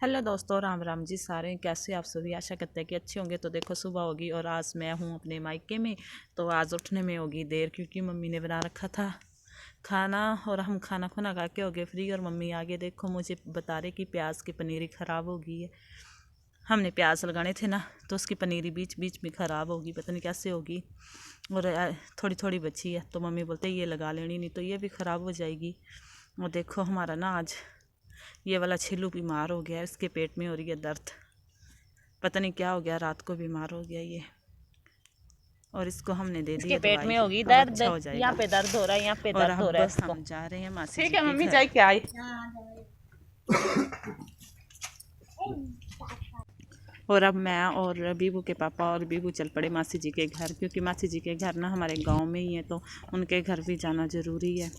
Hello दोस्तों, राम राम जी। सारे कैसे आप सभी? आशा करते हैं कि अच्छे होंगे। तो देखो सुबह होगी और आज मैं हूँ अपने मायके में। तो आज उठने में होगी देर क्योंकि मम्मी ने बना रखा था खाना और हम खाना खुना खा के हो गए फ्री। और मम्मी आगे देखो मुझे बता रहे कि प्याज की पनीरी ख़राब हो गई है। हमने प्याज लगाने थे ना, तो उसकी पनीरी बीच बीच में ख़राब होगी, पता नहीं कैसे होगी। और थोड़ी थोड़ी बची है तो मम्मी बोलते ये लगा लेनी, नहीं तो ये भी ख़राब हो जाएगी। और देखो हमारा ना आज ये वाला छिल्लू बीमार हो गया है, इसके पेट में हो रही है दर्द, पता नहीं क्या हो गया, रात को बीमार हो गया ये। और इसको हमने दे दिया पेट में दवाई, होगी अब दर्द। अच्छा हो जाएगा। यहाँ पे दर्द हो रहा है, यहाँ पे और दर्द हो अब रहा है इसको। हम जा रहे हैं मासी ठीक जी है के मम्मी, घर। चाय क्या आई। और अब मैं और बीबू के पापा और बीबू चल पड़े मासी जी के घर, क्योंकि मासी जी के घर ना हमारे गांव में ही है, तो उनके घर भी जाना ज़रूरी है।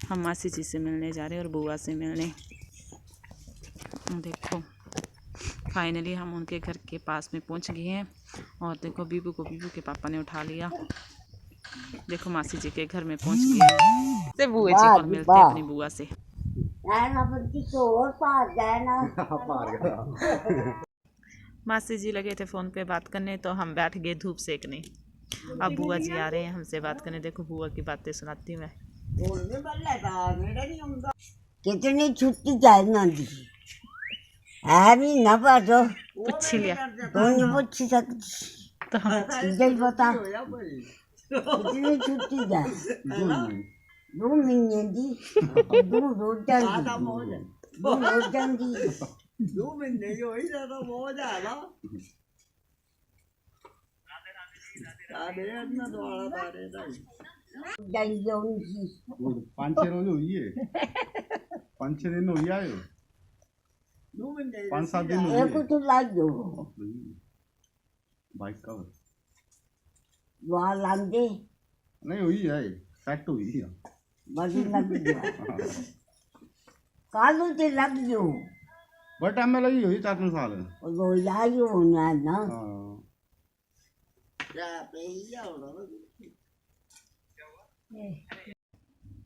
हम मासी जी से मिलने जा रहे हैं और बुआ से मिलने। देखो फाइनली हम उनके घर के पास में पहुंच गए हैं। और देखो बीबू को बीबू के पापा ने उठा लिया। देखो मासी जी के घर में पहुंच गए हैं से बुआ जी और मिलते हैं अपनी बुआ से। मासी जी लगे थे फ़ोन पे बात करने, तो हम बैठ गए धूप सेकने। अब बुआ जी आ रहे हैं हमसे बात करने। देखो बुआ की बातें सुनाती हूँ मैं। कितनी छुट्टी जाना दी है भी ना पाजो पूछ लिया तो नहीं पूछ सकती तो हम जल बता कितनी छुट्टी जाए 2 महीने दी 2 रोज जाती 2 रोज जाती 2 महीने जो ही ज्यादा बहुत ज्यादा सारे अन्ना द्वारा तारे जाई जाऊंगी 5-6 रोज हुई है 5-6 दिन हुई आए 5-7 दिन हुई एक तो लाग दो बाइक का वहाँ लांगे नहीं हुई है, सेट हुई है बड़ी लग गया कालू ते लग गयो बट टाइम में लगी हुई 4-5 साल वो यायो होना है ना हाँ।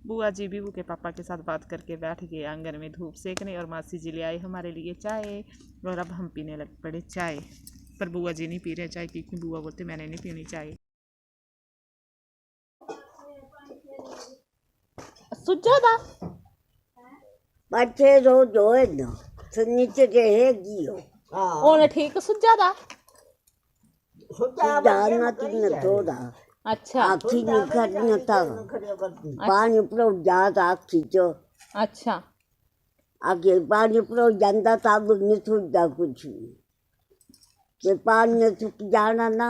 बुआ जी बीबू के पापा के साथ बात करके बैठ गए आंगन में धूप सेकने। और मासी जी ले आए हमारे लिए चाय और अब हम पीने लग पड़े चाय। पर बुआ जी नहीं पी रहे चाय, क्योंकि बुआ बोलते मैंने नहीं पीनी चाय। सुझा था बच्चे रोज होए ना तो नीचे के है गियो ओने ठीक सुझा था। जाना तुमने थोड़ा अच्छा आखी निकल न था पानी परो जात आखी जो अच्छा आगे पानी परो ਜਾਂਦਾ ਤਾਂ अब नहीं छूटता कुछ के पानी में छूट जाना ना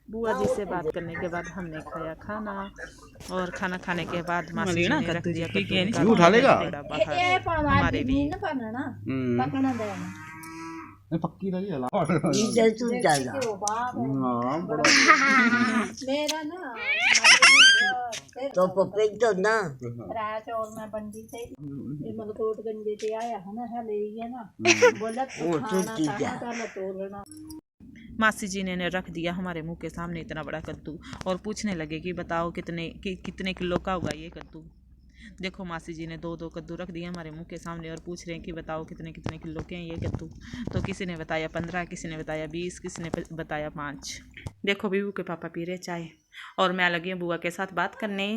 बुआ जी से बात करने के बाद हमने खाया खाना। और खाना खाने के बाद मासी जी ने रख दिया कद्दू उठा लेगा बाहर हमारे लिए। पक्की रही है इधर छूट जाएगा तो पपे तो ना वो छूटी जा मासी जी ने रख दिया हमारे मुंह के सामने इतना बड़ा कद्दू और पूछने लगे कि बताओ कितने किलो का होगा ये कद्दू। देखो मासी जी ने 2-2 कद्दू रख दिए हमारे मुंह के सामने और पूछ रहे हैं कि बताओ कितने कितने किलो के हैं ये कद्दू। तो किसी ने बताया 15, किसी ने बताया 20, किसी ने बताया 5। देखो बीबू के पापा पी रहे चाय और मैं लगी हूँ बुआ के साथ बात करने।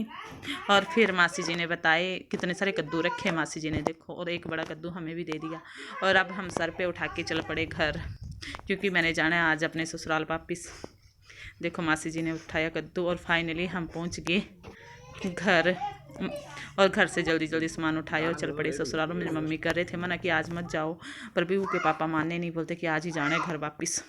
और फिर मासी जी ने बताए कितने सारे कद्दू रखे मासी जी ने, देखो, और एक बड़ा कद्दू हमें भी दे दिया। और अब हम सर पे उठा के चल पड़े घर, क्योंकि मैंने जाना है आज अपने ससुराल वापस। देखो मासी जी ने उठाया कद्दू और फाइनली हम पहुंच गए घर। और घर से जल्दी जल्दी सामान उठाया और चल पड़े ससुराल। मेरी मम्मी कर रहे थे मना कि आज मत जाओ, पर बीबू के पापा मानने नहीं, बोलते कि आज ही जाना है घर वापस।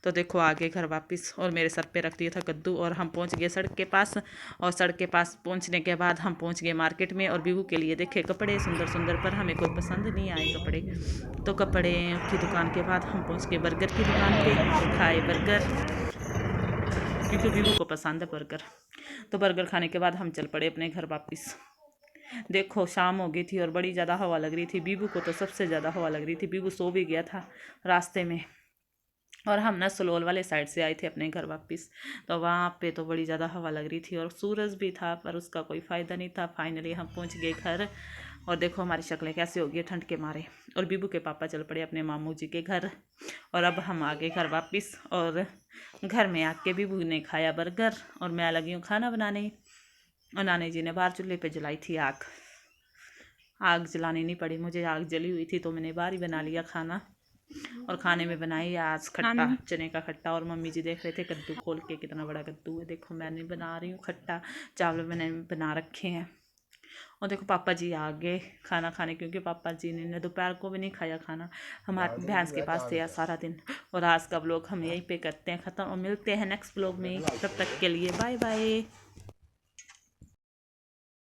तो देखो आ गए घर वापस और मेरे सर पे रख दिया था कद्दू और हम पहुंच गए सड़क के पास। और सड़क के पास पहुंचने के बाद हम पहुंच गए मार्केट में और बीबू के लिए देखे कपड़े सुंदर सुंदर, पर हमें कोई पसंद नहीं आए कपड़े। तो कपड़े की दुकान के बाद हम पहुंच गए बर्गर की दुकान पे और खाए बर्गर, क्योंकि बीबू को पसंद है बर्गर। तो बर्गर खाने के बाद हम चल पड़े अपने घर वापस। देखो शाम हो गई थी और बड़ी ज़्यादा हवा लग रही थी, बीबू को तो सबसे ज़्यादा हवा लग रही थी, बीबू सो भी गया था रास्ते में। और हम ना सलोल वाले साइड से आए थे अपने घर वापस, तो वहाँ पे तो बड़ी ज़्यादा हवा लग रही थी और सूरज भी था, पर उसका कोई फ़ायदा नहीं था। फाइनली हम पहुँच गए घर और देखो हमारी शक्लें कैसे हो गई ठंड के मारे। और बीबू के पापा चल पड़े अपने मामू जी के घर। और अब हम आ गए घर वापस। और घर में आके बीबू ने खाया बर्गर और मैं लगी हूँ खाना बनाने। और नानी जी ने बाहर चूल्हे पे जलाई थी आग। आग जलानी नहीं पड़ी मुझे, आग जली हुई थी तो मैंने बाहर ही बना लिया खाना। और खाने में बनाई आज खट्टा, चने का खट्टा। और मम्मी जी देख रहे थे कद्दू खोल के, कितना बड़ा कद्दू है। देखो मैंने बना रही हूँ खट्टा, चावल मैंने बना रखे हैं। और देखो पापा जी आ गए खाना खाने, क्योंकि पापा जी ने दोपहर को भी नहीं खाया खाना। हमारे भैंस के पास थे आज सारा दिन। और आज का ब्लॉग हम यहीं पे करते हैं ख़त्म और मिलते हैं नेक्स्ट ब्लॉग में। तब तक के लिए बाय बाय।